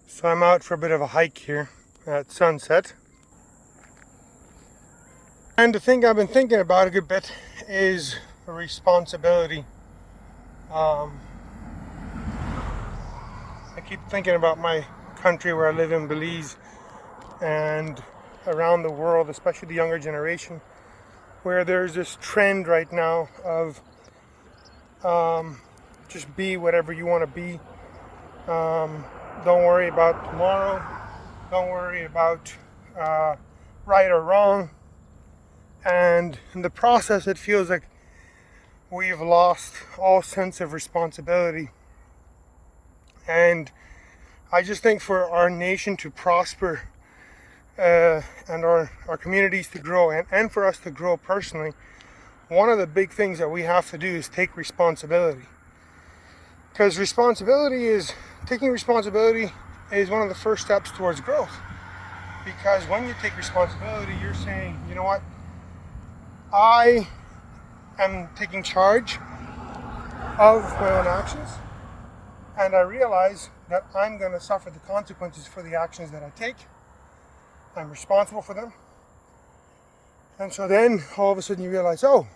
So I'm out for a bit of a hike here at sunset. And the thing I've been thinking about a good bit is responsibility. I keep thinking about my country where I live in, Belize, and around the world, especially the younger generation, where there's this trend right now of just be whatever you want to be. Don't worry about tomorrow. Don't worry about right or wrong. And in the process, it feels like we've lost all sense of responsibility. And I just think for our nation to prosper and our communities to grow and for us to grow personally, one of the big things that we have to do is take responsibility. Because taking responsibility is one of the first steps towards growth. Because when you take responsibility, you're saying, you know what? I am taking charge of my own actions, and I realize that I'm going to suffer the consequences for the actions that I take. I'm responsible for them. And so then all of a sudden you realize, oh,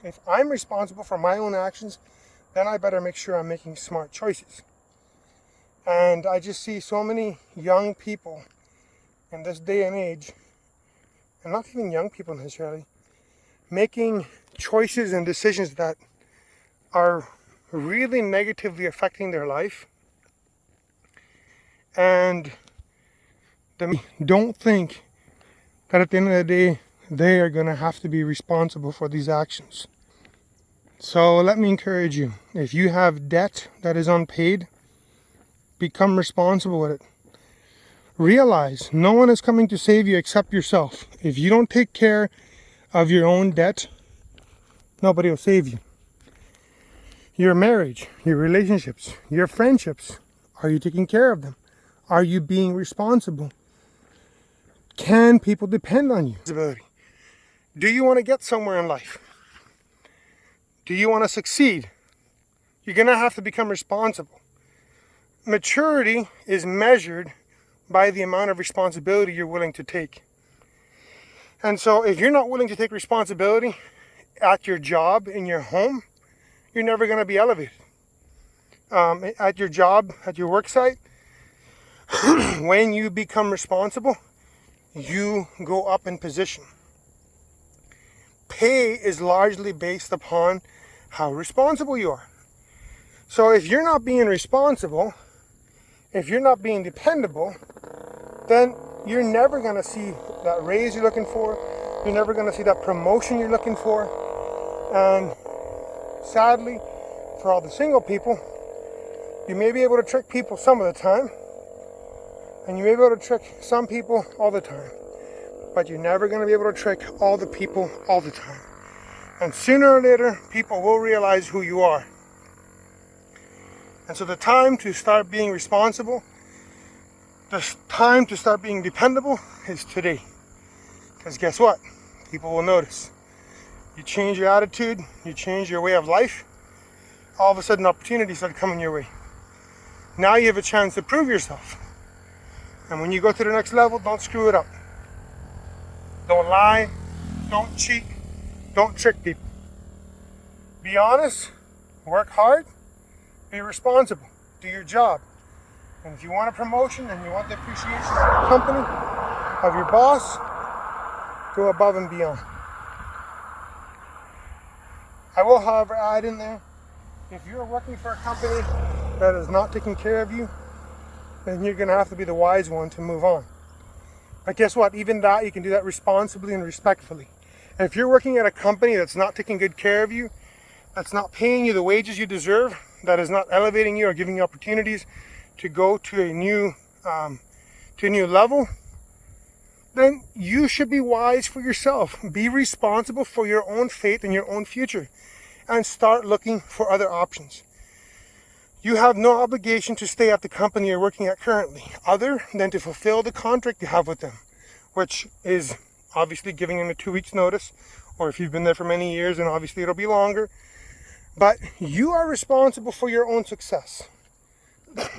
if I'm responsible for my own actions, then I better make sure I'm making smart choices. And I just see so many young people in this day and age, and not even young people necessarily, making choices and decisions that are really negatively affecting their life. And they don't think that at the end of the day, they are going to have to be responsible for these actions. So let me encourage you, if you have debt that is unpaid, become responsible with it. Realize no one is coming to save you except yourself. If you don't take care of your own debt, nobody will save you. Your marriage, your relationships, your friendships, are you taking care of them? Are you being responsible? Can people depend on you? Do you want to get somewhere in life? Do you want to succeed? You're going to have to become responsible. Maturity is measured by the amount of responsibility you're willing to take. And so if you're not willing to take responsibility at your job, in your home, you're never going to be elevated. At your job, at your work site, when you become responsible, you go up in position. Pay is largely based upon how responsible you are. So if you're not being responsible, if you're not being dependable, then you're never going to see that raise you're looking for. You're never going to see that promotion you're looking for. And sadly, for all the single people, you may be able to trick people some of the time, and you may be able to trick some people all the time, but you're never going to be able to trick all the people all the time. And sooner or later, people will realize who you are. And so the time to start being responsible, the time to start being dependable is today. Because guess what? People will notice. You change your attitude, you change your way of life, all of a sudden opportunities start coming your way. Now you have a chance to prove yourself. And when you go to the next level, don't screw it up. Don't lie, don't cheat, don't trick people. Be honest, work hard, be responsible, do your job. And if you want a promotion and you want the appreciation of your company, of your boss, go above and beyond. I will, however, add in there, if you're working for a company that is not taking care of you, then you're going to have to be the wise one to move on. But guess what? Even that, you can do that responsibly and respectfully. And if you're working at a company that's not taking good care of you, that's not paying you the wages you deserve, that is not elevating you or giving you opportunities to go to a new level, then you should be wise for yourself. Be responsible for your own fate and your own future, and start looking for other options. You have no obligation to stay at the company you're working at currently, other than to fulfill the contract you have with them, which is obviously giving them a 2 weeks notice, or if you've been there for many years, then obviously it'll be longer. But you are responsible for your own success.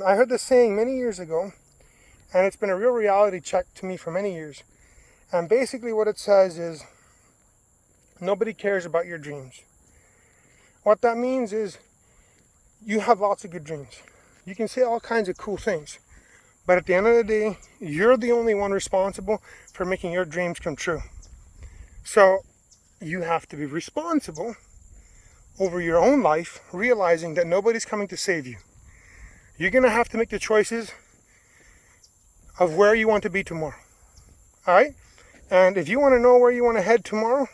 I heard this saying many years ago, And it's been a real reality check to me for many years. And basically what it says is, nobody cares about your dreams. What that means is, you have lots of good dreams. You can say all kinds of cool things. But at the end of the day, you're the only one responsible for making your dreams come true. So you have to be responsible over your own life, realizing that nobody's coming to save you. You're going to have to make the choices of where you want to be tomorrow. All right? And if you want to know where you want to head tomorrow,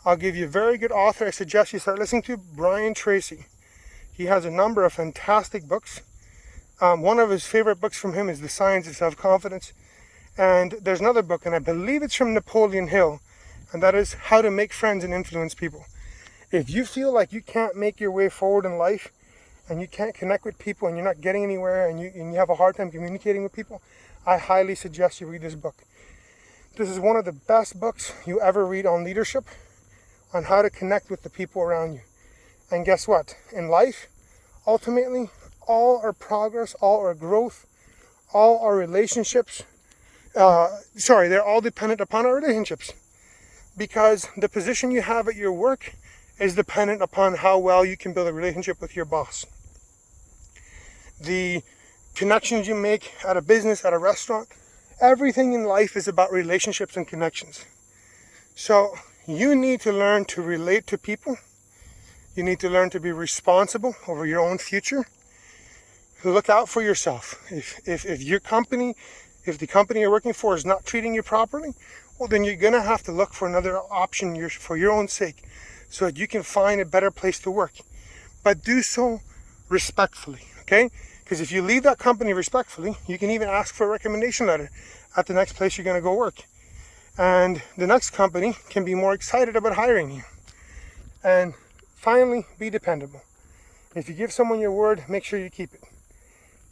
I'll give you a very good author. I suggest you start listening to Brian Tracy. He has a number of fantastic books. One of his favorite books from him is The Science of Self-Confidence. And there's another book, and I believe it's from Napoleon Hill, and that is How to Make Friends and Influence People. If you feel like you can't make your way forward in life, and you can't connect with people, and you're not getting anywhere, and you have a hard time communicating with people, I highly suggest you read this book. This is one of the best books you ever read on leadership, on how to connect with the people around you. And guess what? In life, ultimately, all our progress, all our growth, all our relationships, they're all dependent upon our relationships. Because the position you have at your work is dependent upon how well you can build a relationship with your boss. The connections you make at a business, at a restaurant, everything in life is about relationships and connections. So you need to learn to relate to people. You need to learn to be responsible over your own future. Look out for yourself. If the company you're working for is not treating you properly, well, then you're going to have to look for another option for your own sake, so that you can find a better place to work. But do so respectfully, okay? Because if you leave that company respectfully, you can even ask for a recommendation letter at the next place you're going to go work. And the next company can be more excited about hiring you. And finally, be dependable. If you give someone your word, make sure you keep it.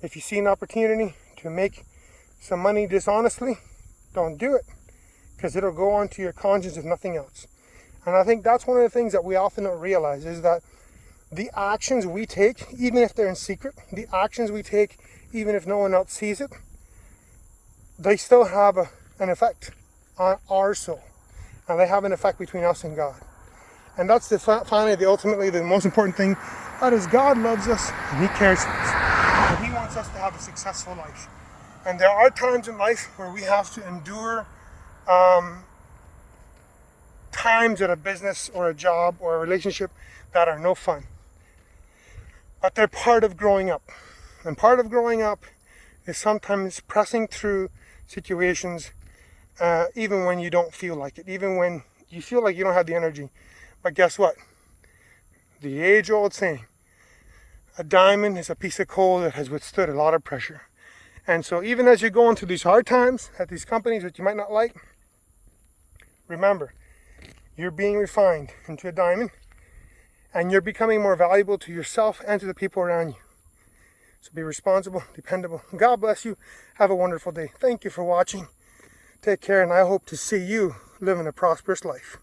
If you see an opportunity to make some money dishonestly, don't do it, because it'll go onto your conscience if nothing else. And I think that's one of the things that we often don't realize, is that the actions we take, even if they're in secret, the actions we take, even if no one else sees it, they still have an effect on our soul. And they have an effect between us and God. And that's ultimately the most important thing. That is, God loves us and He cares for us. And He wants us to have a successful life. And there are times in life where we have to endure times at a business or a job or a relationship that are no fun. But they're part of growing up. And part of growing up is sometimes pressing through situations even when you don't feel like it, even when you feel like you don't have the energy. But guess what? The age-old saying, a diamond is a piece of coal that has withstood a lot of pressure. And so even as you're going through these hard times at these companies that you might not like, remember, you're being refined into a diamond, and you're becoming more valuable to yourself and to the people around you. So be responsible, dependable. God bless you. Have a wonderful day. Thank you for watching. Take care, and I hope to see you living a prosperous life.